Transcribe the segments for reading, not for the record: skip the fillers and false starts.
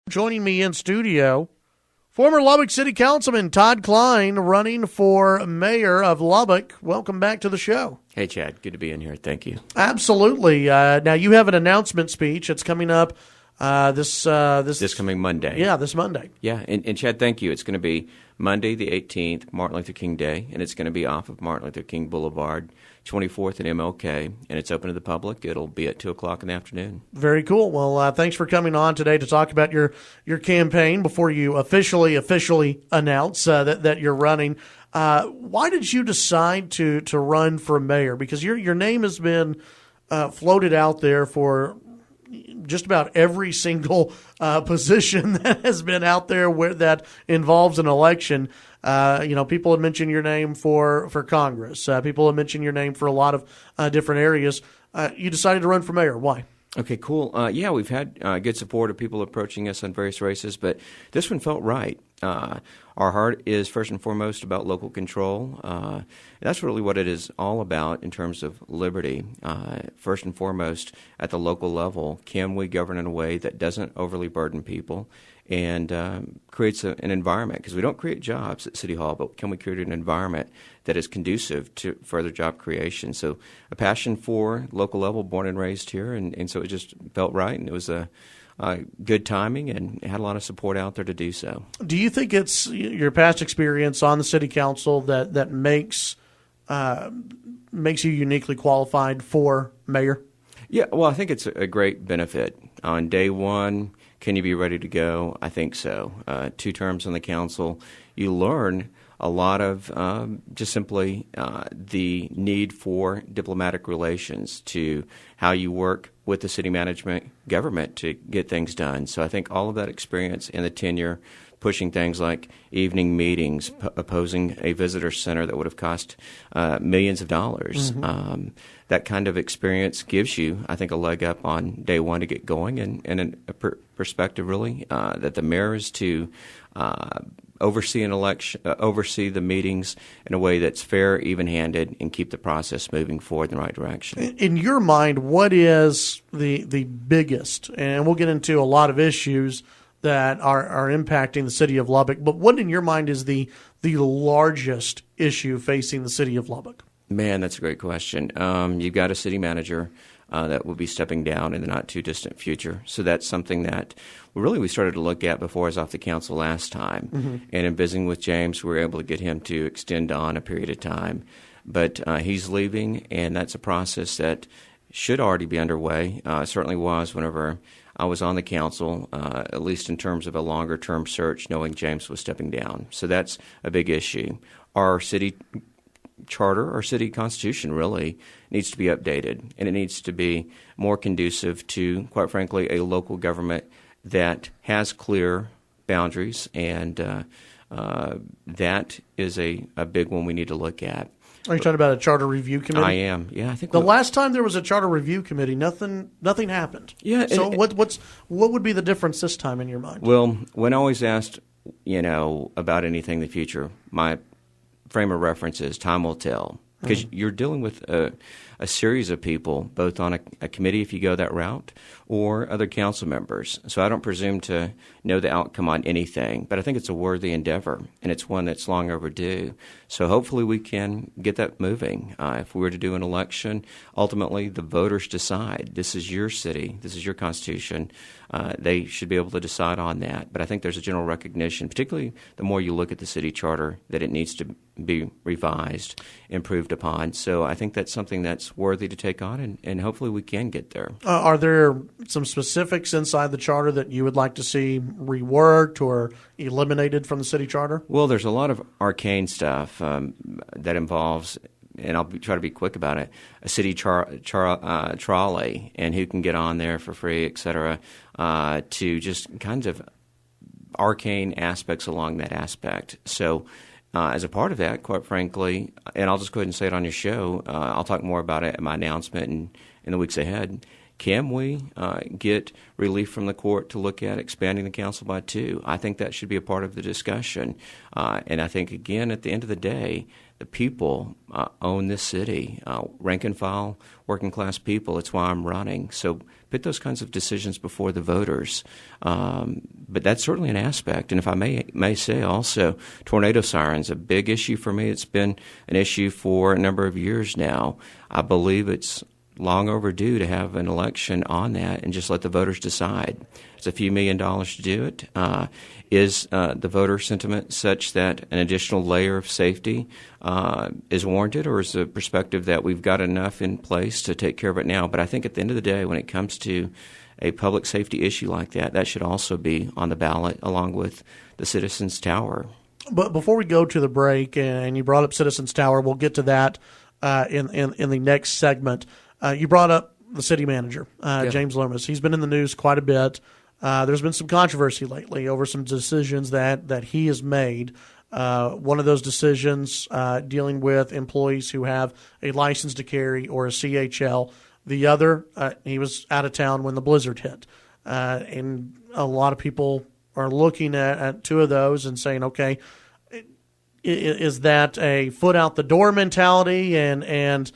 Joining me in studio, former Lubbock City Councilman Todd Klein, running for mayor of Lubbock. Welcome back to the show. Hey, Chad. Good to be in here. Thank you. Absolutely. Now, you have an announcement speech. It's coming up this coming Monday. Yeah, this Monday. Yeah, and Chad, thank you. It's going to be Monday the 18th, Martin Luther King Day, and it's going to be off of Martin Luther King Boulevard, 24th and MLK, and it's open to the public. It'll be at 2 o'clock in the afternoon. Very cool. Well, thanks for coming on today to talk about your campaign before you officially announce that you're running. Why did you decide to run for mayor? Because your name has been floated out there for just about every single position that has been out there that involves an election. People have mentioned your name for Congress. People have mentioned your name for a lot of different areas. You decided to run for mayor. Why? Okay, cool. We've had good support of people approaching us on various races, but this one felt right. Our heart is first and foremost about local control. That's really what it is all about in terms of liberty. First and foremost, at the local level, can we govern in a way that doesn't overly burden people and creates an environment? Because we don't create jobs at City Hall, but can we create an environment that is conducive to further job creation? So a passion for local level, born and raised here, and so it just felt right, and it was a good timing and had a lot of support out there to do so. Do you think it's your past experience on the city council that makes you uniquely qualified for mayor? Yeah, well, I think it's a great benefit. On day one, can you be ready to go? I think so. 2 terms on the council, you learn a lot of just simply the need for diplomatic relations, to how you work with the city management government to get things done. So I think all of that experience in the tenure, pushing things like evening meetings, opposing a visitor center that would have cost millions of dollars. Mm-hmm. That kind of experience gives you, I think, a leg up on day one to get going, and a perspective really that the mayor is to oversee an election, oversee the meetings in a way that's fair, even-handed, and keep the process moving forward in the right direction. In your mind, what is the biggest, and we'll get into a lot of issues that are impacting the city of Lubbock, but what in your mind is the largest issue facing the city of Lubbock? Man, that's a great question. You've got a city manager that will be stepping down in the not-too-distant future. So that's something that we started to look at before I was off the council last time. Mm-hmm. And in visiting with James, we were able to get him to extend on a period of time. But he's leaving, and that's a process that should already be underway. It certainly was whenever I was on the council, at least in terms of a longer-term search, knowing James was stepping down. So that's a big issue. Our city charter, our city constitution really needs to be updated, and it needs to be more conducive to, quite frankly, a local government that has clear boundaries, and that is a big one we need to look at. Are you talking about a charter review committee? I am. Yeah, I think the last time there was a charter review committee, nothing happened. Yeah. So what would be the difference this time in your mind? Well, when always asked, about anything in the future, my frame of reference is time will tell, because you're dealing with a series of people, both on a committee if you go that route, or other council members. So I don't presume to know the outcome on anything, but I think it's a worthy endeavor, and it's one that's long overdue. So hopefully we can get that moving. If we were to do an election, ultimately the voters decide. This is your city. This is your constitution. They should be able to decide on that. But I think there's a general recognition, particularly the more you look at the city charter, that it needs to be revised, improved upon. So I think that's something that's worthy to take on, and hopefully we can get there. Are there some specifics inside the charter that you would like to see reworked or eliminated from the city charter? Well, there's a lot of arcane stuff that involves, and I'll try to be quick about it, a city trolley and who can get on there for free, et cetera, to just kinds of arcane aspects along that aspect. So as a part of that, quite frankly, and I'll just go ahead and say it on your show, I'll talk more about it in my announcement and in the weeks ahead, can we get relief from the court to look at expanding the council by 2? I think that should be a part of the discussion. And I think, again, at the end of the day, the people own this city, rank and file, working class people. It's why I'm running. So put those kinds of decisions before the voters. But that's certainly an aspect. And if I may say also, tornado sirens, a big issue for me. It's been an issue for a number of years now. I believe it's long overdue to have an election on that and just let the voters decide. It's a few $1 million to do it. Is the voter sentiment such that an additional layer of safety is warranted, or is the perspective that we've got enough in place to take care of it now? But I think at the end of the day, when it comes to a public safety issue like that, that should also be on the ballot along with the Citizens Tower. But before we go to the break, and you brought up Citizens Tower, we'll get to that in the next segment. You brought up the city manager, James Loomis. He's been in the news quite a bit. There's been some controversy lately over some decisions that he has made. One of those decisions dealing with employees who have a license to carry or a CHL. The other, he was out of town when the blizzard hit. And a lot of people are looking at two of those and saying, okay, is that a foot out the door mentality? And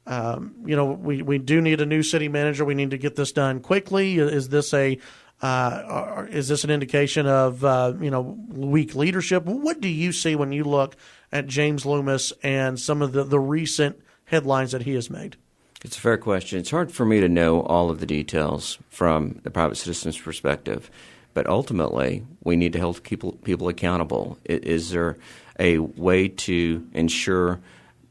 we do need a new city manager. We need to get this done quickly. Is this an indication of weak leadership? What do you see when you look at James Loomis and some of the recent headlines that he has made? It's a fair question. It's hard for me to know all of the details from the private citizen's perspective, but ultimately we need to hold people accountable. Is there a way to ensure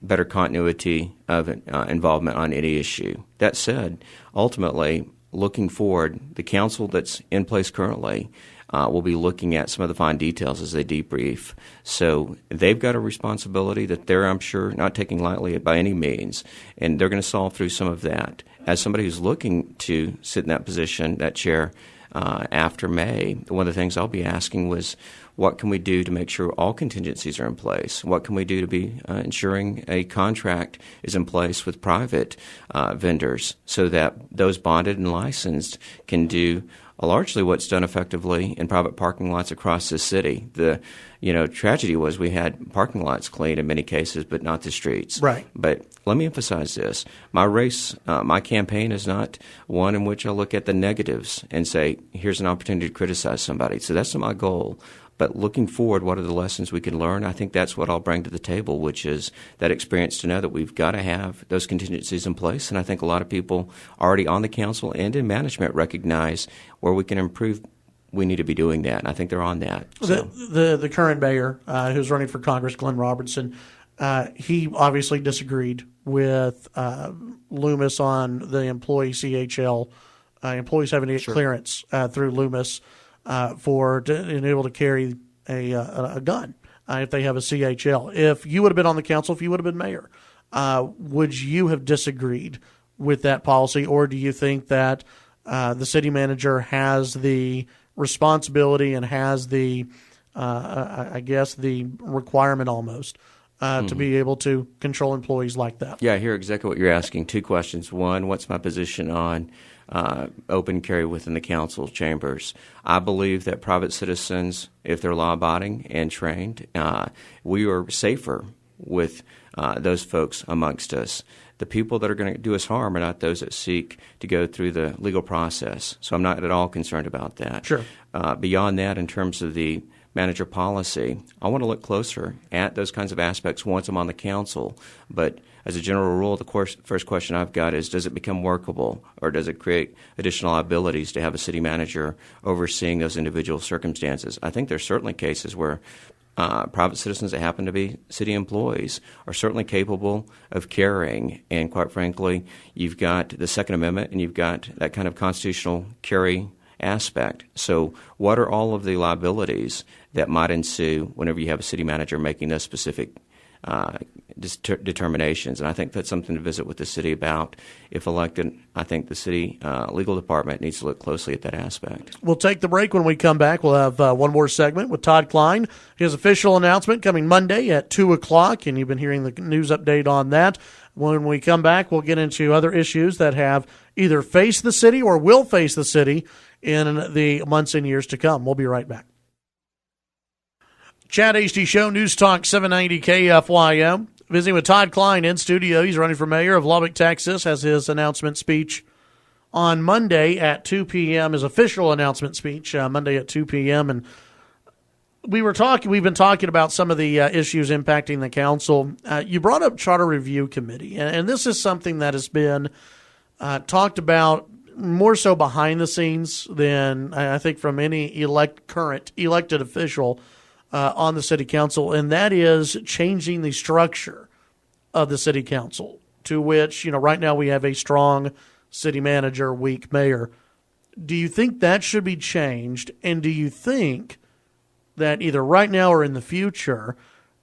better continuity of involvement on any issue? That said, ultimately, looking forward, the council that's in place currently will be looking at some of the fine details as they debrief. So they've got a responsibility that they're, I'm sure, not taking lightly by any means, and they're going to solve through some of that. As somebody who's looking to sit in that position, that chair, after May, one of the things I'll be asking was, what can we do to make sure all contingencies are in place? What can we do to be ensuring a contract is in place with private vendors so that those bonded and licensed can do largely what's done effectively in private parking lots across the city. The tragedy was we had parking lots cleaned in many cases, but not the streets. Right. But let me emphasize this. My campaign is not one in which I look at the negatives and say, here's an opportunity to criticize somebody. So that's not my goal. But looking forward, what are the lessons we can learn? I think that's what I'll bring to the table, which is that experience to know that we've got to have those contingencies in place. And I think a lot of people already on the council and in management recognize where we can improve. We need to be doing that, and I think they're on that. So. The current mayor, who's running for Congress, Glenn Robertson, he obviously disagreed with Loomis on the employee CHL, employees having to get clearance through Loomis for being able to carry a gun if they have a CHL. If you would have been on the council, if you would have been mayor, would you have disagreed with that policy, or do you think that the city manager has the responsibility and has the, the requirement almost to be able to control employees like that? Yeah, I hear exactly what you're asking. Two questions. One, what's my position on open carry within the council chambers? I believe that private citizens, if they're law-abiding and trained, we are safer with those folks amongst us. The people that are going to do us harm are not those that seek to go through the legal process. So I'm not at all concerned about that. Sure. Beyond that, in terms of the manager policy, I want to look closer at those kinds of aspects once I'm on the council. But as a general rule, the first question I've got is, does it become workable, or does it create additional liabilities to have a city manager overseeing those individual circumstances? I think there's certainly cases where private citizens that happen to be city employees are certainly capable of carrying. And quite frankly, you've got the Second Amendment and you've got that kind of constitutional carry aspect. So what are all of the liabilities that might ensue whenever you have a city manager making those specific determinations. And I think that's something to visit with the city about. If elected, I think the city legal department needs to look closely at that aspect. We'll take the break. When we come back, we'll have one more segment with Todd Klein. His official announcement coming Monday at 2 o'clock, and you've been hearing the news update on that. When we come back, we'll get into other issues that have either faced the city or will face the city in the months and years to come. We'll be right back. Chad Hasty Show, News Talk 790 KFYO. Visiting with Todd Klein in studio. He's running for mayor of Lubbock, Texas, has his announcement speech on Monday at 2 p.m., his official announcement speech, Monday at 2 p.m. And we've been talking about some of the issues impacting the council. You brought up Charter Review Committee, and this is something that has been talked about more so behind the scenes than I think from any current elected official on the city council, and that is changing the structure of the city council, to which, right now we have a strong city manager, weak mayor. Do you think that should be changed, and do you think that either right now or in the future,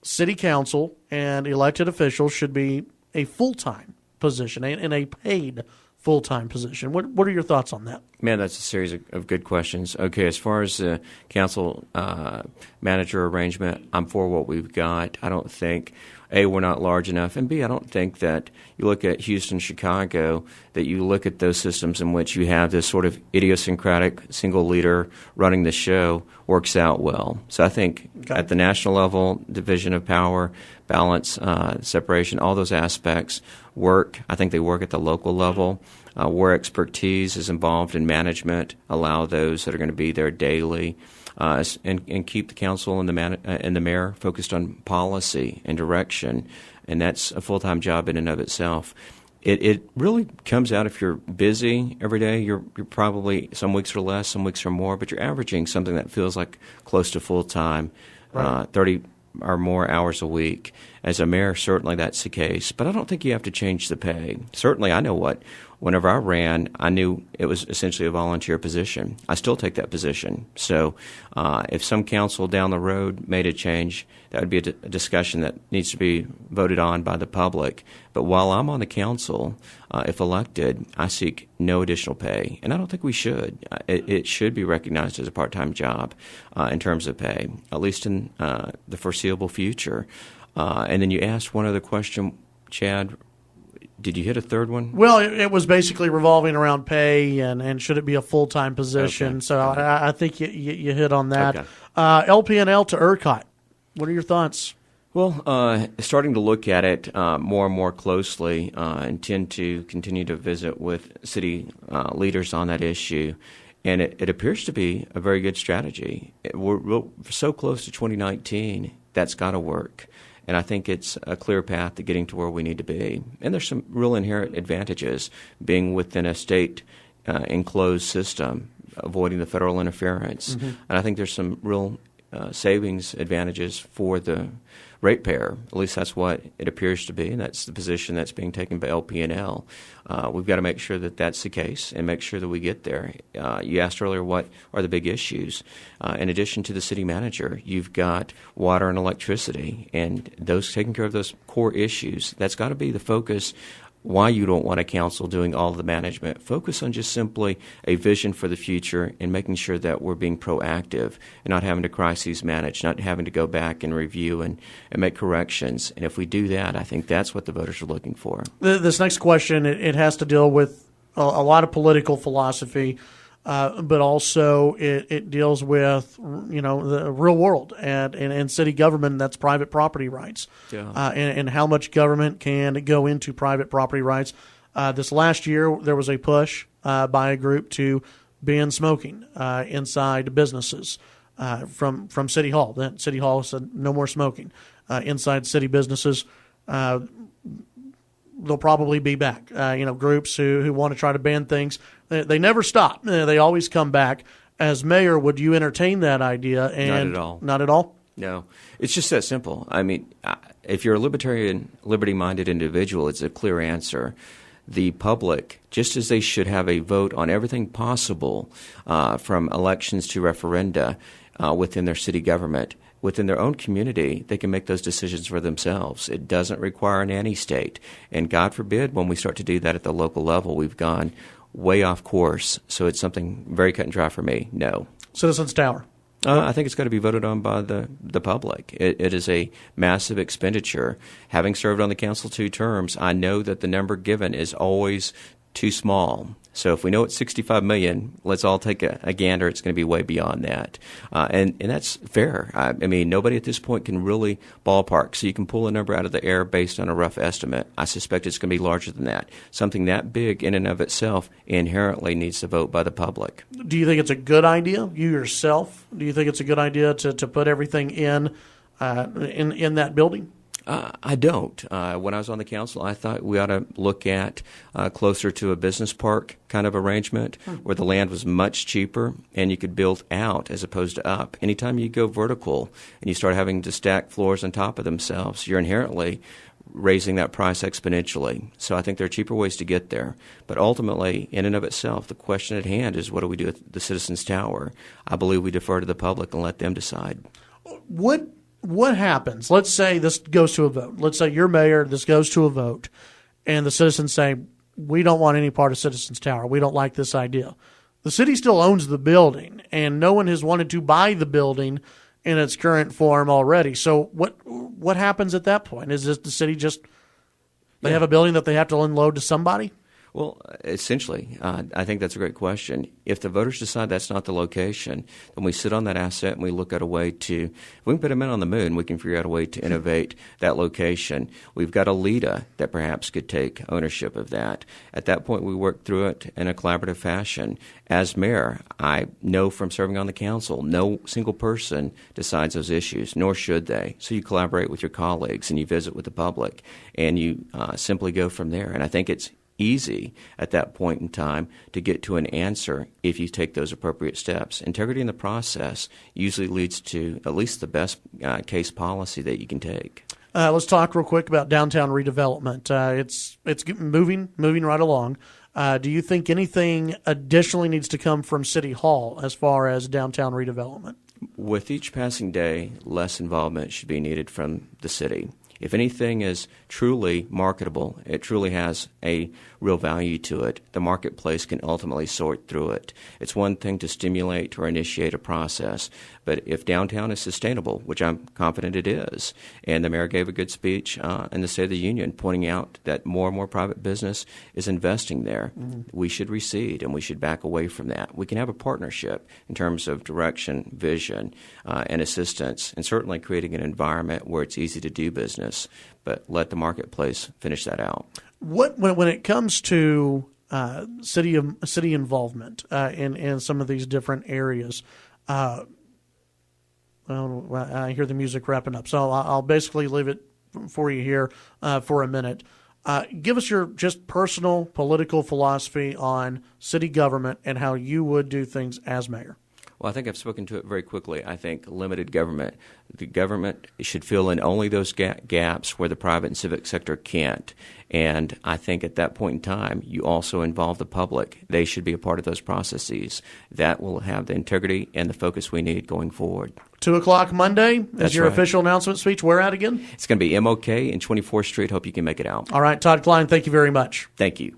city council and elected officials should be a full-time position and a paid full-time position? What are your thoughts on that? Man, that's a series of good questions. Okay, as far as the council manager arrangement, I'm for what we've got. I don't think, A, we're not large enough, and B, I don't think that you look at Houston, Chicago, that you look at those systems in which you have this sort of idiosyncratic single leader running the show works out well. So I think at the national level, division of power, balance, separation, all those aspects work. I think they work at the local level. Where expertise is involved in management, allow those that are going to be there daily, and keep the council and the mayor focused on policy and direction, and that's a full-time job in and of itself. It really comes out if you're busy every day. You're probably, some weeks are less, some weeks are more, but you're averaging something that feels like close to full-time, right. 30 or more hours a week. As a mayor, certainly that's the case, but I don't think you have to change the pay. Certainly, I know whenever I ran, I knew it was essentially a volunteer position. I still take that position. So if some council down the road made a change, that would be a discussion that needs to be voted on by the public. But while I'm on the council, if elected, I seek no additional pay. And I don't think we should. It should be recognized as a part-time job in terms of pay, at least in the foreseeable future. And then you asked one other question, Chad. Did you hit a third one? Well, it was basically revolving around pay and should it be a full-time position. Okay. So I think you hit on that. Okay. LPNL to ERCOT. What are your thoughts? Well, starting to look at it more and more closely, intend to continue to visit with city leaders on that issue. And it appears to be a very good strategy. We're so close to 2019, that's got to work. And I think it's a clear path to getting to where we need to be. And there's some real inherent advantages being within a state enclosed system, avoiding the federal interference. Mm-hmm. And I think there's some real savings advantages for the ratepayer. At least that's what it appears to be, and that's the position that's being taken by LP&L. We've got to make sure that that's the case and make sure that we get there. You asked earlier what are the big issues. In addition to the city manager, you've got water and electricity, and those taking care of those core issues. That's got to be the focus. Why you don't want a council doing all of the management. Focus on just simply a vision for the future and making sure that we're being proactive and not having to crises manage, not having to go back and review and make corrections. And if we do that, I think that's what the voters are looking for. This next question, it has to deal with a lot of political philosophy, but also it deals with, the real world and city government. That's private property rights, and how much government can go into private property rights. This last year, there was a push by a group to ban smoking inside businesses from City Hall. Then City Hall said no more smoking inside city businesses. They'll probably be back. Groups who want to try to ban things, they never stop. They always come back. As mayor, would you entertain that idea? And not at all. Not at all? No. It's just that simple. I mean, if you're a libertarian, liberty-minded individual, it's a clear answer. The public, just as they should have a vote on everything possible, from elections to referenda within their city government, within their own community, they can make those decisions for themselves. It doesn't require a nanny state. And God forbid when we start to do that at the local level, we've gone way off course. So it's something very cut and dry for me. No. Citizens Tower. I think it's got to be voted on by the public. It is a massive expenditure. Having served on the council 2 terms, I know that the number given is always too small. So if we know it's $65 million, let's all take a gander. It's going to be way beyond that. And that's fair. I mean, nobody at this point can really ballpark. So you can pull a number out of the air based on a rough estimate. I suspect it's going to be larger than that. Something that big in and of itself inherently needs to vote by the public. Do you think it's a good idea, you yourself? Do you think it's a good idea to put everything in that building? I don't. When I was on the council, I thought we ought to look at closer to a business park kind of arrangement where the land was much cheaper and you could build out as opposed to up. Anytime you go vertical and you start having to stack floors on top of themselves, you're inherently raising that price exponentially. So I think there are cheaper ways to get there. But ultimately, in and of itself, the question at hand is what do we do with the Citizens Tower? I believe we defer to the public and let them decide. What happens? Let's say this goes to a vote. Let's say you're mayor, this goes to a vote, and the citizens say, we don't want any part of Citizens Tower. We don't like this idea. The city still owns the building, and no one has wanted to buy the building in its current form already. So what happens at that point? Is this the city just they have a building that they have to unload to somebody? Well, essentially, I think that's a great question. If the voters decide that's not the location, then we sit on that asset and we look at a way to, if we can put them in on the moon, we can figure out a way to innovate that location. We've got a LEDA that perhaps could take ownership of that. At that point, we work through it in a collaborative fashion. As mayor, I know from serving on the council, no single person decides those issues, nor should they. So you collaborate with your colleagues and you visit with the public, and you simply go from there. And I think it's easy at that point in time to get to an answer if you take those appropriate steps. Integrity in the process usually leads to at least the best case policy that you can take. Let's talk real quick about downtown redevelopment. It's moving right along. Do you think anything additionally needs to come from City Hall as far as downtown redevelopment? With each passing day, less involvement should be needed from the city. If anything is truly marketable, it truly has a real value to it, the marketplace can ultimately sort through it. It's one thing to stimulate or initiate a process, but if downtown is sustainable, which I'm confident it is, and the mayor gave a good speech in the State of the Union pointing out that more and more private business is investing there, we should recede and we should back away from that. We can have a partnership in terms of direction, vision, and assistance, and certainly creating an environment where it's easy to do business, but let the marketplace finish that out. When it comes to city involvement in some of these different areas, I hear the music wrapping up, so I'll basically leave it for you here for a minute. Give us your just personal political philosophy on city government and how you would do things as mayor. Well, I think I've spoken to it very quickly. I think limited government. The government should fill in only those gaps where the private and civic sector can't. And I think at that point in time, you also involve the public. They should be a part of those processes. That will have the integrity and the focus we need going forward. 2:00 Monday That's is your right. official announcement speech. Where at again? It's going to be MOK in 24th Street. Hope you can make it out. All right, Todd Klein, thank you very much. Thank you.